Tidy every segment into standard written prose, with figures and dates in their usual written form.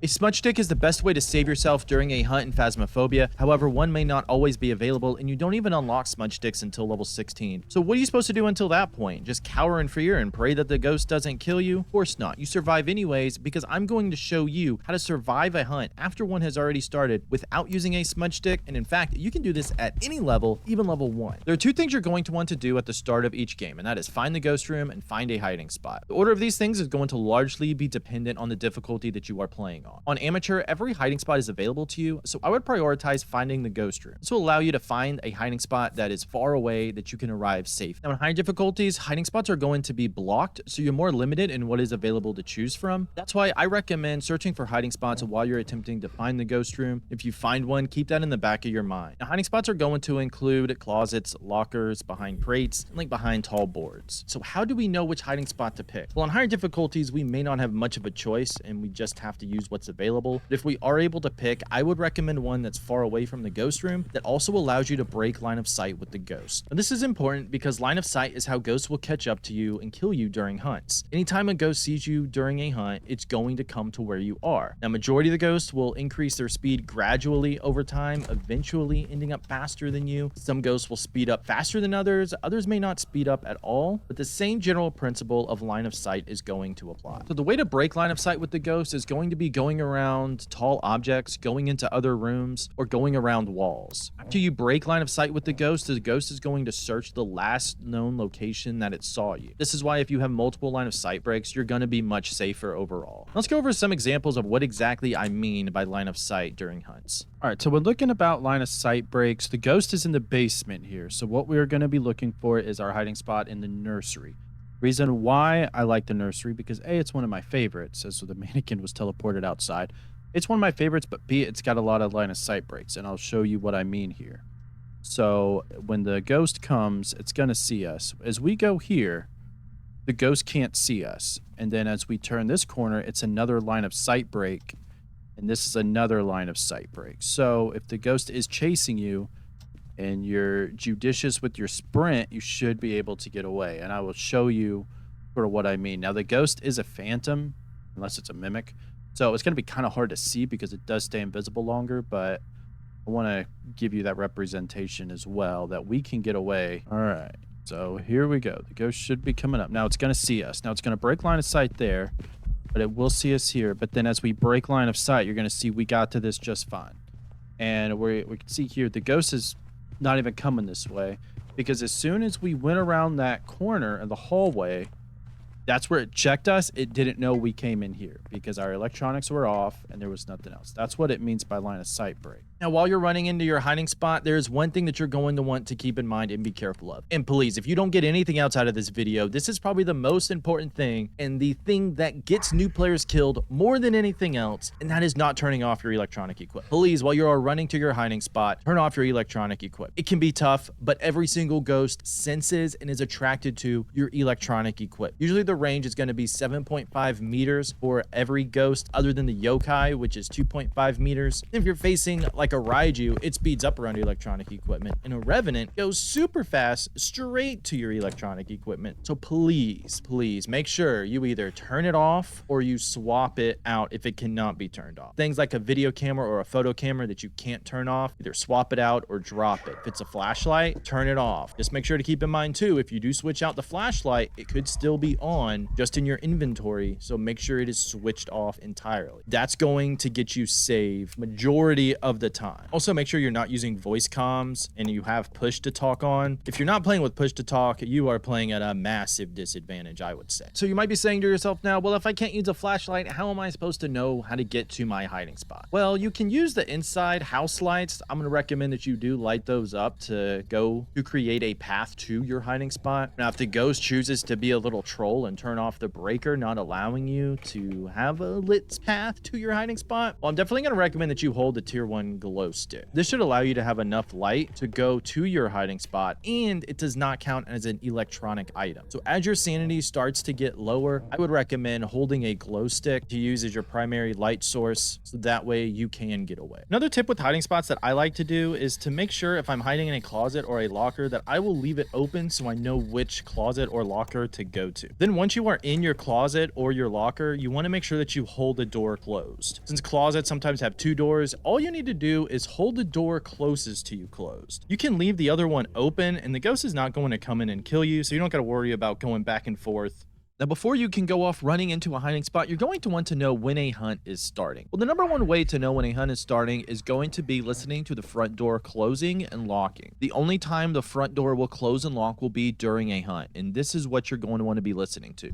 A smudge stick is the best way to save yourself during a hunt in Phasmophobia. However, one may not always be available, and you don't even unlock smudge sticks until level 16. So what are you supposed to do until that point? Just cower in fear and pray that the ghost doesn't kill you? Of course not. You survive anyways, because I'm going to show you how to survive a hunt after one has already started without using a smudge stick. And in fact, you can do this at any level, even level 1. There are two things you're going to want to do at the start of each game, and that is find the ghost room and find a hiding spot. The order of these things is going to largely be dependent on the difficulty that you are playing on. On amateur, every hiding spot is available to you, so I would prioritize finding the ghost room. This will allow you to find a hiding spot that is far away that you can arrive safe. Now, in high difficulties, hiding spots are going to be blocked, so you're more limited in what is available to choose from. That's why I recommend searching for hiding spots while you're attempting to find the ghost room. If you find one, keep that in the back of your mind. Now, hiding spots are going to include closets, lockers, behind crates, and like behind tall boards. So how do we know which hiding spot to pick? Well, on higher difficulties, we may not have much of a choice, and we just have to use what's available. But if we are able to pick, I would recommend one that's far away from the ghost room that also allows you to break line of sight with the ghost. Now, this is important because line of sight is how ghosts will catch up to you and kill you during hunts. Anytime a ghost sees you during a hunt, it's going to come to where you are. Now, majority of the ghosts will increase their speed gradually over time, eventually ending up faster than you. Some ghosts will speed up faster than others. Others may not speed up at all, but the same general principle of line of sight is going to apply. So the way to break line of sight with the ghost is going to be going around tall objects, going into other rooms, or going around walls. After you break line of sight with the ghost is going to search the last known location that it saw you. This is why if you have multiple line of sight breaks, you're going to be much safer overall. Let's go over some examples of what exactly I mean by line of sight during hunts. All right, so we're looking about line of sight breaks. The ghost is in the basement here. So what we're going to be looking for is our hiding spot in the nursery. Reason why I like the nursery, because A, it's one of my favorites, as the mannequin was teleported outside. It's one of my favorites, but B, it's got a lot of line of sight breaks, and I'll show you what I mean here. So when the ghost comes, it's going to see us. As we go here, the ghost can't see us. And then as we turn this corner, it's another line of sight break, and this is another line of sight break. So if the ghost is chasing you, and you're judicious with your sprint, you should be able to get away. And I will show you sort of what I mean. Now, the ghost is a phantom, unless it's a mimic. So it's going to be kind of hard to see because it does stay invisible longer, but I want to give you that representation as well, that we can get away. All right, so here we go. The ghost should be coming up. Now, it's going to see us. Now, it's going to break line of sight there, but it will see us here. But then as we break line of sight, you're going to see we got to this just fine. And we can see here, the ghost is not even coming this way, because as soon as we went around that corner in the hallway, that's where it checked us. It didn't know we came in here because our electronics were off and there was nothing else. That's what it means by line of sight break. Now, while you're running into your hiding spot, there's one thing that you're going to want to keep in mind and be careful of. And please, if you don't get anything else out of this video, this is probably the most important thing and the thing that gets new players killed more than anything else, and that is not turning off your electronic equipment. Please, while you're running to your hiding spot, turn off your electronic equipment. It can be tough, but every single ghost senses and is attracted to your electronic equipment. Usually the range is going to be 7.5 meters for every ghost other than the yokai, which is 2.5 meters. If you're facing like a Raiju, it speeds up around your electronic equipment, and a Revenant goes super fast straight to your electronic equipment. So please make sure you either turn it off or you swap it out if it cannot be turned off. Things like a video camera or a photo camera that you can't turn off, either swap it out or drop it. If it's a flashlight, turn it off. Just make sure to keep in mind too, if you do switch out the flashlight, it could still be on just in your inventory, so make sure it is switched off entirely. That's going to get you saved majority of the time. Also, make sure you're not using voice comms and you have push to talk on. If you're not playing with push to talk, you are playing at a massive disadvantage, I would say. So you might be saying to yourself now, well, if I can't use a flashlight, how am I supposed to know how to get to my hiding spot? Well, you can use the inside house lights. I'm going to recommend that you do light those up to create a path to your hiding spot. Now, if the ghost chooses to be a little troll and turn off the breaker, not allowing you to have a lit path to your hiding spot, well, I'm definitely going to recommend that you hold the tier 1 glow stick. This should allow you to have enough light to go to your hiding spot, and it does not count as an electronic item. So as your sanity starts to get lower, I would recommend holding a glow stick to use as your primary light source, so that way you can get away. Another tip with hiding spots that I like to do is to make sure if I'm hiding in a closet or a locker that I will leave it open so I know which closet or locker to go to. Then once you are in your closet or your locker, you want to make sure that you hold the door closed. Since closets sometimes have two doors, all you need to do is hold the door closest to you closed. You can leave the other one open and the ghost is not going to come in and kill you, so you don't got to worry about going back and forth. Now, before you can go off running into a hiding spot, you're going to want to know when a hunt is starting. Well, the number one way to know when a hunt is starting is going to be listening to the front door closing and locking. The only time the front door will close and lock will be during a hunt, and this is what you're going to want to be listening to.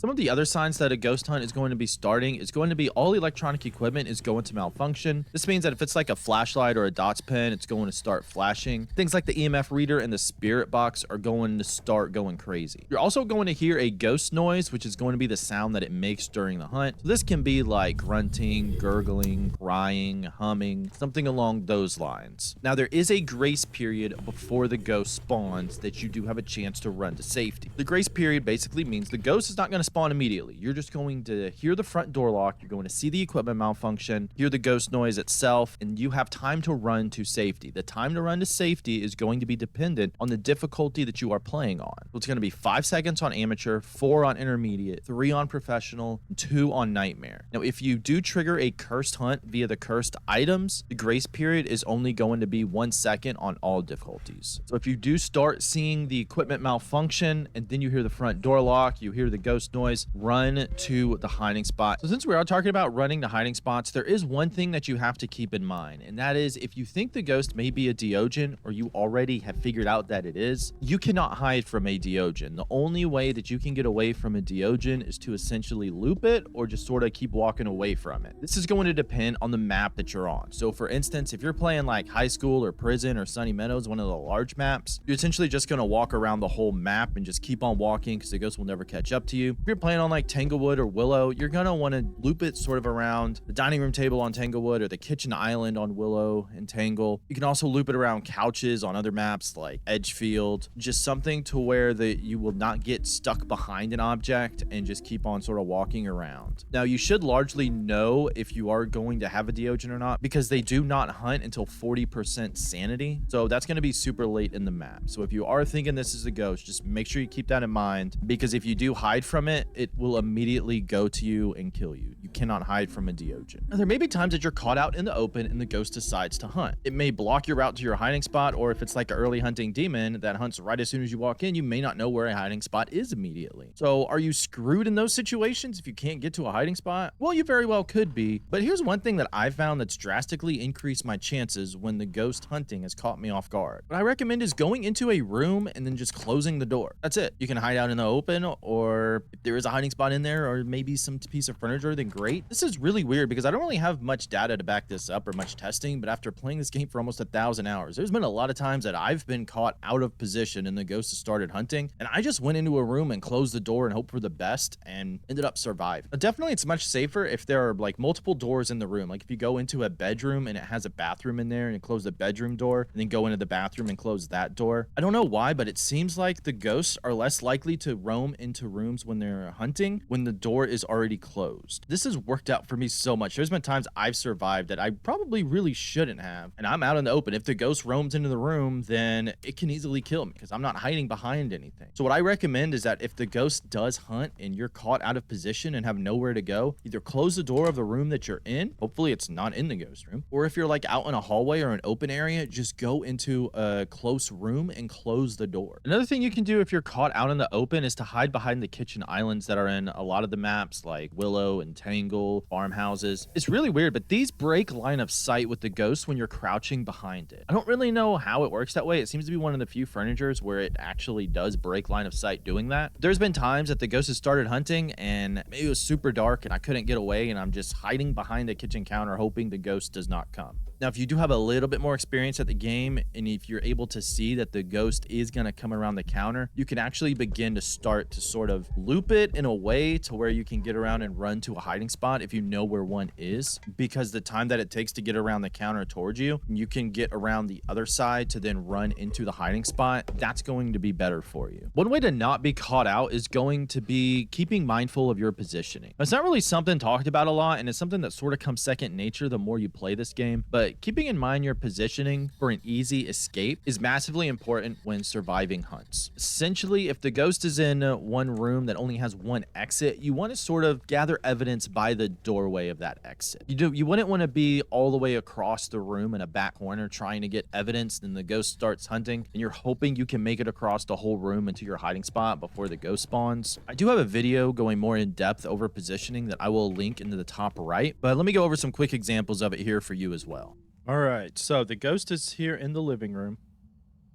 Some of the other signs that a ghost hunt is going to be starting is going to be all electronic equipment is going to malfunction. This means that if it's like a flashlight or a dots pen, it's going to start flashing. Things like the EMF reader and the spirit box are going to start going crazy. You're also going to hear a ghost noise, which is going to be the sound that it makes during the hunt. So this can be like grunting, gurgling, crying, humming, something along those lines. Now, there is a grace period before the ghost spawns that you do have a chance to run to safety. The grace period basically means the ghost is not going to spawn immediately. You're just going to hear the front door lock, you're going to see the equipment malfunction, hear the ghost noise itself, and you have time to run to safety. The time to run to safety is going to be dependent on the difficulty that you are playing on. So it's going to be 5 seconds on amateur, 4 on intermediate, 3 on professional, and 2 on nightmare. Now, if you do trigger a cursed hunt via the cursed items, the grace period is only going to be 1 second on all difficulties. So if you do start seeing the equipment malfunction and then you hear the front door lock, you hear the ghost noise, run to the hiding spot. So since we are talking about running to hiding spots, there is one thing that you have to keep in mind, and that is if you think the ghost may be a Deogen or you already have figured out that it is, you cannot hide from a Deogen. The only way that you can get away from a Deogen is to essentially loop it or just sort of keep walking away from it. This is going to depend on the map that you're on. So for instance, if you're playing like high school or prison or Sunny Meadows, one of the large maps, you're essentially just going to walk around the whole map and just keep on walking because the ghost will never catch up to you. If you're playing on like Tanglewood or Willow, you're gonna want to loop it sort of around the dining room table on Tanglewood or the kitchen island on Willow and Tangle. You can also loop it around couches on other maps like Edgefield, just something to where you will not get stuck behind an object and just keep on sort of walking around. Now, you should largely know if you are going to have a Deogen or not because they do not hunt until 40% sanity. So that's going to be super late in the map. So if you are thinking this is a ghost, just make sure you keep that in mind because if you do hide from it, it will immediately go to you and kill you. You cannot hide from a Deogen. Now, there may be times that you're caught out in the open and the ghost decides to hunt. It may block your route to your hiding spot, or if it's like an early hunting demon that hunts right as soon as you walk in, you may not know where a hiding spot is immediately. So are you screwed in those situations if you can't get to a hiding spot? Well, you very well could be, but here's one thing that I've found that's drastically increased my chances when the ghost hunting has caught me off guard. What I recommend is going into a room and then just closing the door. That's it. You can hide out in the open, or if there is a hiding spot in there, or maybe some piece of furniture, then great. This is really weird because I don't really have much data to back this up or much testing, but after playing this game for almost 1,000 hours, there's been a lot of times that I've been caught out of position and the ghost has started hunting, and I just went into a room and closed the door and hoped for the best and ended up surviving. But definitely it's much safer if there are like multiple doors in the room. Like if you go into a bedroom and it has a bathroom in there and you close the bedroom door and then go into the bathroom and close that door. I don't know why, but it seems like the ghosts are less likely to roam into rooms when they're hunting when the door is already closed. This has worked out for me so much. There's been times I've survived that I probably really shouldn't have, and I'm out in the open. If the ghost roams into the room, then it can easily kill me because I'm not hiding behind anything. So what I recommend is that if the ghost does hunt and you're caught out of position and have nowhere to go, either close the door of the room that you're in, hopefully it's not in the ghost room, or if you're like out in a hallway or an open area, just go into a close room and close the door. Another thing you can do if you're caught out in the open is to hide behind the kitchen islands that are in a lot of the maps like Willow and Tangle, farmhouses. It's really weird, but these break line of sight with the ghost when you're crouching behind it. I don't really know how it works that way. It seems to be one of the few furnitures where it actually does break line of sight doing that. There's been times that the ghost has started hunting and maybe it was super dark and I couldn't get away and I'm just hiding behind the kitchen counter hoping the ghost does not come. Now, if you do have a little bit more experience at the game, and if you're able to see that the ghost is going to come around the counter, you can actually begin to start to sort of loop it in a way to where you can get around and run to a hiding spot if you know where one is, because the time that it takes to get around the counter towards you, you can get around the other side to then run into the hiding spot. That's going to be better for you. One way to not be caught out is going to be keeping mindful of your positioning. It's not really something talked about a lot, and it's something that sort of comes second nature the more you play this game, but but keeping in mind your positioning for an easy escape is massively important when surviving hunts. Essentially, if the ghost is in one room that only has one exit, you want to sort of gather evidence by the doorway of that exit. You wouldn't want to be all the way across the room in a back corner trying to get evidence, then the ghost starts hunting, and you're hoping you can make it across the whole room into your hiding spot before the ghost spawns. I do have a video going more in depth over positioning that I will link into the top right, but let me go over some quick examples of it here for you as well. All right, so the ghost is here in the living room.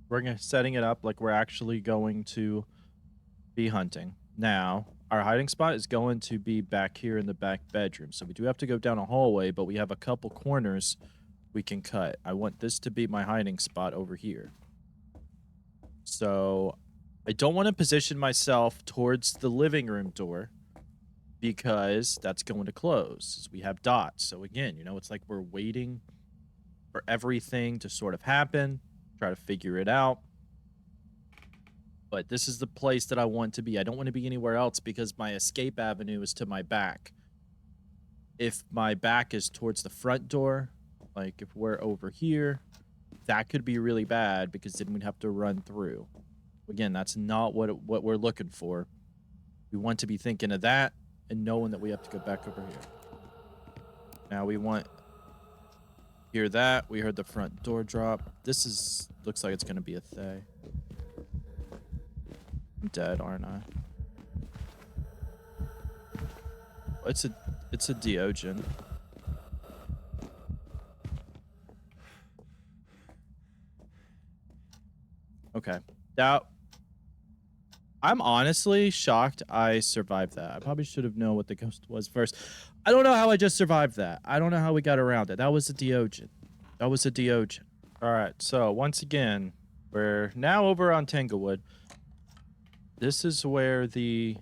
We're setting it up like we're actually going to be hunting. Now, our hiding spot is going to be back here in the back bedroom. So we do have to go down a hallway, but we have a couple corners we can cut. I want this to be my hiding spot over here. So I don't want to position myself towards the living room door because that's going to close. We have dots. So again, you know, it's like we're waiting for everything to sort of happen, try to figure it out. But this is the place that I want to be. I don't want to be anywhere else because my escape avenue is to my back. If my back is towards the front door, like if we're over here, that could be really bad because then we'd have to run through. Again, that's not what we're looking for. We want to be thinking of that and knowing that we have to go back over here. Now we want... Hear that. We heard the front door drop. This is... Looks like it's going to be a Thay. I'm dead, aren't I? It's a Deogen. Okay. Now, I'm honestly shocked I survived that. I probably should have known what the ghost was first. I don't know how I just survived that. I don't know how we got around it. That was a Deogen. That was a Deogen. All right. So once again, we're now over on Tanglewood. This is where the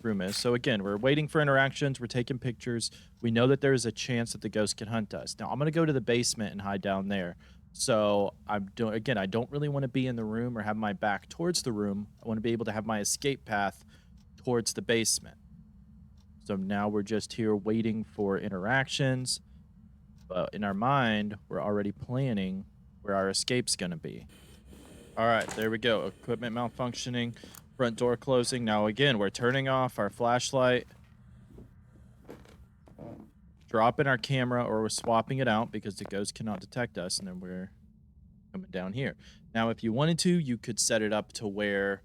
room is. So again, we're waiting for interactions. We're taking pictures. We know that there is a chance that the ghost can hunt us. Now I'm going to go to the basement and hide down there. So again, I don't really want to be in the room or have my back towards the room. I want to be able to have my escape path towards the basement. So now we're just here waiting for interactions. But in our mind, we're already planning where our escape's going to be. All right, there we go. Equipment malfunctioning. Front door closing. Now again, we're turning off our flashlight, dropping our camera, or we're swapping it out because the ghost cannot detect us, and then we're coming down here. Now, if you wanted to, you could set it up to where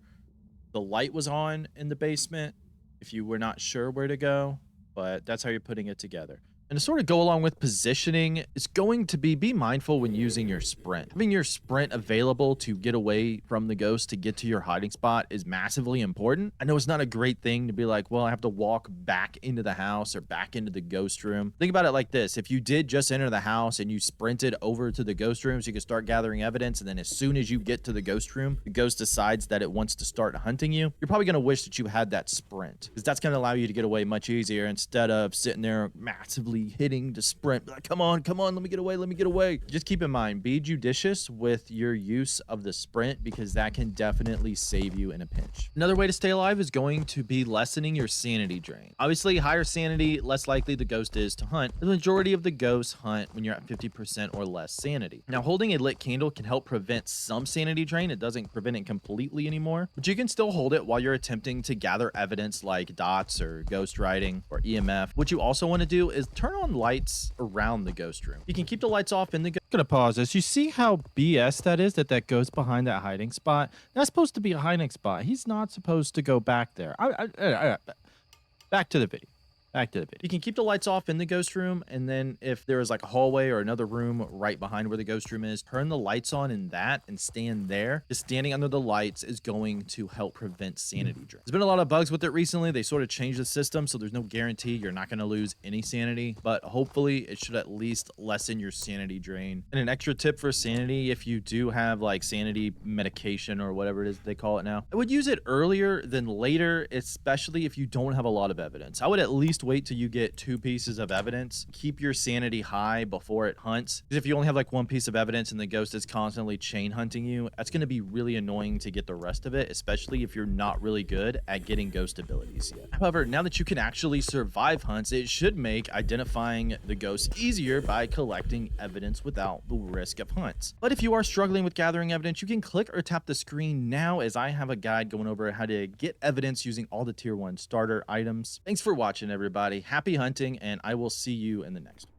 the light was on in the basement if you were not sure where to go, but that's how you're putting it together. And to sort of go along with positioning, it's going to be mindful when using your sprint. Having your sprint available to get away from the ghost to get to your hiding spot is massively important. I know it's not a great thing to be like, well, I have to walk back into the house or back into the ghost room. Think about it like this. If you did just enter the house and you sprinted over to the ghost room so you could start gathering evidence, and then as soon as you get to the ghost room, the ghost decides that it wants to start hunting you, you're probably going to wish that you had that sprint because that's going to allow you to get away much easier instead of sitting there massively hitting to sprint. Like, come on, let me get away. Just keep in mind, be judicious with your use of the sprint because that can definitely save you in a pinch. Another way to stay alive is going to be lessening your sanity drain. Obviously, higher sanity, less likely the ghost is to hunt. The majority of the ghosts hunt when you're at 50% or less sanity. Now, holding a lit candle can help prevent some sanity drain. It doesn't prevent it completely anymore, but you can still hold it while you're attempting to gather evidence like dots or ghost writing or EMF. What you also want to do is turn on lights around the ghost room. You can keep the lights off in the I'm gonna pause this. You see how BS that is that goes behind that hiding spot? That's supposed to be a hiding spot. He's not supposed to go back there. Back to the video. You can keep the lights off in the ghost room, and then if there is like a hallway or another room right behind where the ghost room is, turn the lights on in that and stand there. Just standing under the lights is going to help prevent sanity drain. There's been a lot of bugs with it recently. They sort of changed the system, so there's no guarantee you're not going to lose any sanity, but hopefully it should at least lessen your sanity drain. And an extra tip for sanity, if you do have like sanity medication or whatever it is they call it now, I would use it earlier than later, especially if you don't have a lot of evidence. I would at least wait till you get 2 pieces of evidence. Keep your sanity high before it hunts. Because if you only have like 1 piece of evidence and the ghost is constantly chain hunting you, that's going to be really annoying to get the rest of it, especially if you're not really good at getting ghost abilities yet. However, now that you can actually survive hunts, it should make identifying the ghost easier by collecting evidence without the risk of hunts. But if you are struggling with gathering evidence, you can click or tap the screen now, as I have a guide going over how to get evidence using all the tier 1 starter items. Thanks for watching, everybody. Happy hunting, and I will see you in the next one.